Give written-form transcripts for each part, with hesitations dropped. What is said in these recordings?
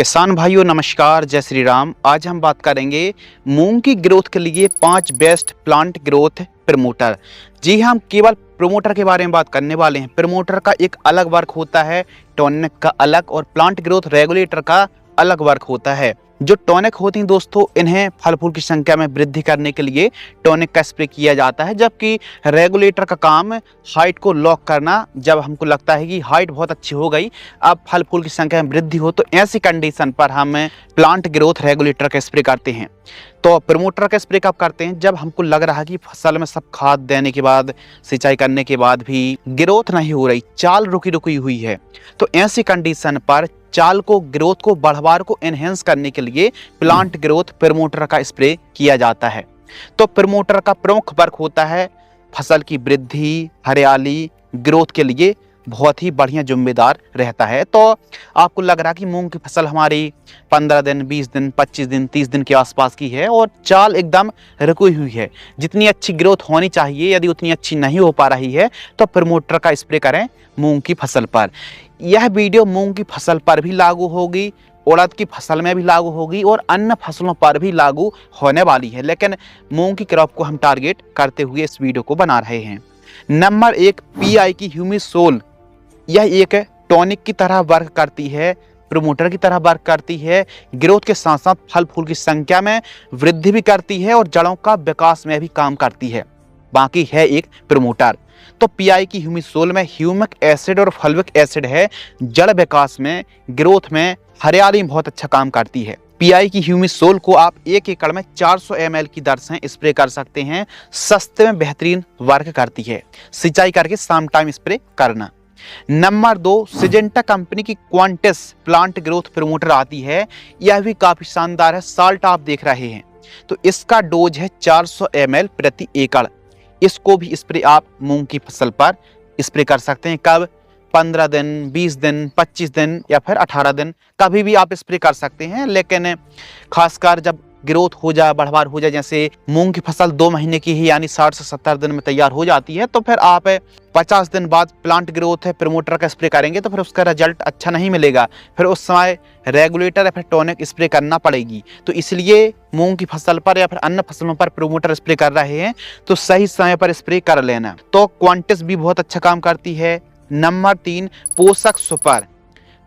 किसान भाइयों नमस्कार, जय श्री राम। आज हम बात करेंगे मूंग की ग्रोथ के लिए 5 बेस्ट प्लांट ग्रोथ प्रमोटर। जी हाँ, हम केवल प्रमोटर के बारे में बात करने वाले हैं। प्रमोटर का एक अलग वर्क होता है, टॉनिक का अलग और प्लांट ग्रोथ रेगुलेटर का अलग वर्क होता है। जो टॉनिक होती हैं दोस्तों, इन्हें फल फूल की संख्या में वृद्धि करने के लिए टॉनिक का स्प्रे किया जाता है, जबकि रेगुलेटर का काम हाइट को लॉक करना। जब हमको लगता है कि हाइट बहुत अच्छी हो गई, अब फल फूल की संख्या में वृद्धि हो, तो ऐसी कंडीशन पर हम प्लांट ग्रोथ रेगुलेटर का स्प्रे करते हैं। तो प्रमोटर का स्प्रे कब करते हैं? जब हमको लग रहा है कि फसल में सब खाद देने के बाद, सिंचाई करने के बाद भी ग्रोथ नहीं हो रही, चाल रुकी रुकी हुई है। तो ऐसी कंडीशन पर चाल को, ग्रोथ को, बढ़वार को एनहेंस करने के लिए प्लांट ग्रोथ प्रमोटर का स्प्रे किया जाता है। तो प्रमोटर का प्रमुख वर्क होता है फसल की वृद्धि, हरियाली, ग्रोथ के लिए बहुत ही बढ़िया जिम्मेदार रहता है। तो आपको लग रहा कि मूंग की फसल हमारी 15 दिन, 20 दिन, 25 दिन, 30 दिन के आसपास की है और चाल एकदम रुकी हुई है, जितनी अच्छी ग्रोथ होनी चाहिए यदि उतनी अच्छी नहीं हो पा रही है, तो प्रमोटर का स्प्रे करें मूंग की फसल पर। यह वीडियो मूंग की फसल पर भी लागू होगी, उड़द की फसल में भी लागू होगी और अन्य फसलों पर भी लागू होने वाली है, लेकिन मूंग की क्रॉप को हम टारगेट करते हुए इस वीडियो को बना रहे हैं। नंबर 1, पीआई की ह्यूमिसोल। यह एक टॉनिक की तरह वर्क करती है, प्रमोटर की तरह वर्क करती है, ग्रोथ के साथ साथ फल फूल की संख्या में वृद्धि भी करती है और जड़ों का विकास में भी काम करती है। बाकी है एक प्रमोटर। तो पीआई की ह्यूमिसोल में ह्यूमिक एसिड और फल्विक एसिड है, जड़ विकास में, ग्रोथ में, हरियाली में बहुत अच्छा काम करती है। पीआई की ह्यूमिसोल को आप 1 एकड़ में 400 ml की दर से स्प्रे कर सकते हैं। सस्ते में बेहतरीन वर्क करती है। सिंचाई करके शाम टाइम स्प्रे करना। नंबर 2, सिजेंटा कंपनी की क्वांटिस प्लांट ग्रोथ प्रमोटर आती है। यह भी काफी शानदार है। साल्ट आप देख रहे हैं, तो इसका डोज है 400 ml प्रति एकड़। इसको भी स्प्रे आप मूंग की फसल पर स्प्रे कर सकते हैं। कब? 15 दिन, 20 दिन, 25 दिन या फिर 18 दिन, कभी भी आप स्प्रे कर सकते हैं। लेकिन खासकर जब ग्रोथ हो जाए, बढ़वार हो जाए, जैसे मूंग की फसल 2 महीने की ही यानी 60 से 70 दिन में तैयार हो जाती है, तो फिर आप 50 दिन बाद प्लांट ग्रोथ है प्रमोटर का स्प्रे करेंगे तो फिर उसका रिजल्ट अच्छा नहीं मिलेगा। फिर उस समय रेगुलेटर या फिर टॉनिक स्प्रे करना पड़ेगी। तो इसलिए मूंग की फसल पर या फिर अन्य फसलों पर प्रमोटर स्प्रे कर रहे हैं तो सही समय पर स्प्रे कर लेना। तो क्वांटिस भी बहुत अच्छा काम करती है। नंबर 3, पोषक सुपर।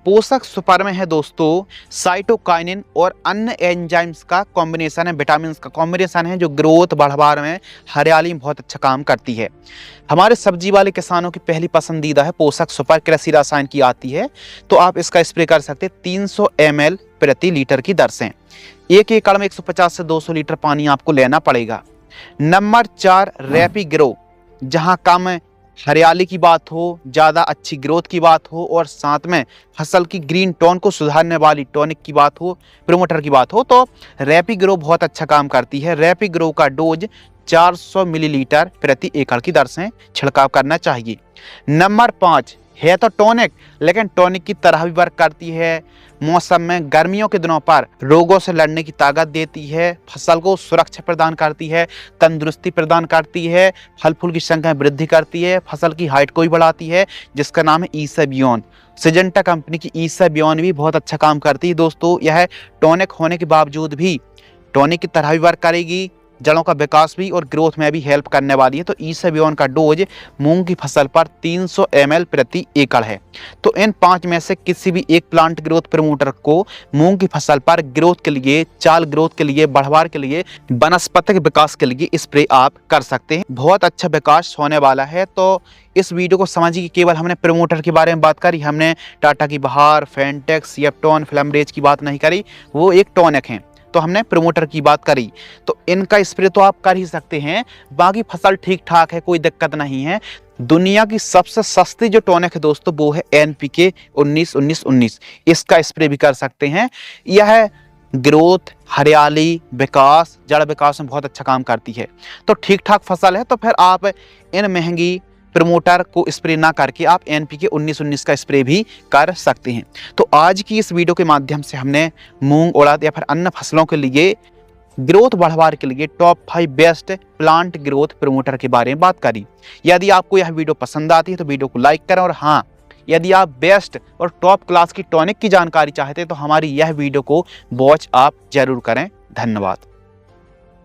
पोषक सुपर में है दोस्तों साइटोकाइनिन और अन्य एंजाइम्स का कॉम्बिनेशन है, विटामिन का कॉम्बिनेशन है, जो ग्रोथ, बढ़वार में, हरियाली में बहुत अच्छा काम करती है। हमारे सब्जी वाले किसानों की पहली पसंदीदा है पोषक सुपर, कृषि रसायन की आती है। तो आप इसका स्प्रे कर सकते हैं 300 ml प्रति लीटर की दर से। 1 एकड़ में 150 से 200 लीटर पानी आपको लेना पड़ेगा। नंबर 4, रैपी ग्रो। जहां कम हरियाली की बात हो, ज़्यादा अच्छी ग्रोथ की बात हो और साथ में फसल की ग्रीन टोन को सुधारने वाली टॉनिक की बात हो, प्रमोटर की बात हो, तो रैपी ग्रो बहुत अच्छा काम करती है। रैपी ग्रो का डोज 400 मिलीलीटर प्रति एकड़ की दर से छिड़काव करना चाहिए। नंबर 5 है तो टॉनिक, लेकिन टॉनिक की तरह भी वर्क करती है। मौसम में गर्मियों के दिनों पर रोगों से लड़ने की ताकत देती है, फसल को सुरक्षा प्रदान करती है, तंदुरुस्ती प्रदान करती है, फल फूल की संख्या में वृद्धि करती है, फसल की हाइट को भी बढ़ाती है, जिसका नाम है ईसाबियोन। सिजेंटा कंपनी की ईसाबियोन भी बहुत अच्छा काम करती है दोस्तों। यह टॉनिक होने के बावजूद भी टॉनिक की तरह भी वर्क करेगी, जड़ों का विकास भी और ग्रोथ में भी हेल्प करने वाली है। तो ईसाबियोन का डोज मूंग की फसल पर 300 ml प्रति एकड़ है। तो इन 5 में से किसी भी एक प्लांट ग्रोथ प्रमोटर को मूंग की फसल पर ग्रोथ के लिए, चाल ग्रोथ के लिए, बढ़वार के लिए, वनस्पतिक विकास के लिए स्प्रे आप कर सकते हैं। बहुत अच्छा विकास होने वाला है। तो इस वीडियो को समझिए कि केवल हमने प्रमोटर के बारे में बात करी, हमने टाटा की बहार, फेंटेक्स, येप्टॉन, फ्लैमरेज की बात नहीं करी, वो एक टॉनिक है। तो हमने प्रमोटर की बात करी, तो इनका स्प्रे तो आप कर ही सकते हैं। बाकी फसल ठीक ठाक है, कोई दिक्कत नहीं है। दुनिया की सबसे सस्ती जो टॉनिक है दोस्तों, वो है NPK 19-19-19। इसका स्प्रे भी कर सकते हैं। यह ग्रोथ, हरियाली, विकास, जड़ विकास में बहुत अच्छा काम करती है। तो ठीक ठाक फसल है, तो फिर आप इन महंगी प्रमोटर को स्प्रे ना करके आप NPK 19-19 का स्प्रे भी कर सकते हैं। तो आज की इस वीडियो के माध्यम से हमने मूंग, उड़द या फिर अन्य फसलों के लिए ग्रोथ बढ़वार के लिए top 5 best plant growth promoter के बारे में बात करी। यदि आपको यह वीडियो पसंद आती है तो वीडियो को लाइक करें और हाँ, यदि आप बेस्ट और टॉप क्लास की टॉनिक की जानकारी चाहते हैं तो हमारी यह वीडियो को वॉच आप जरूर करें। धन्यवाद।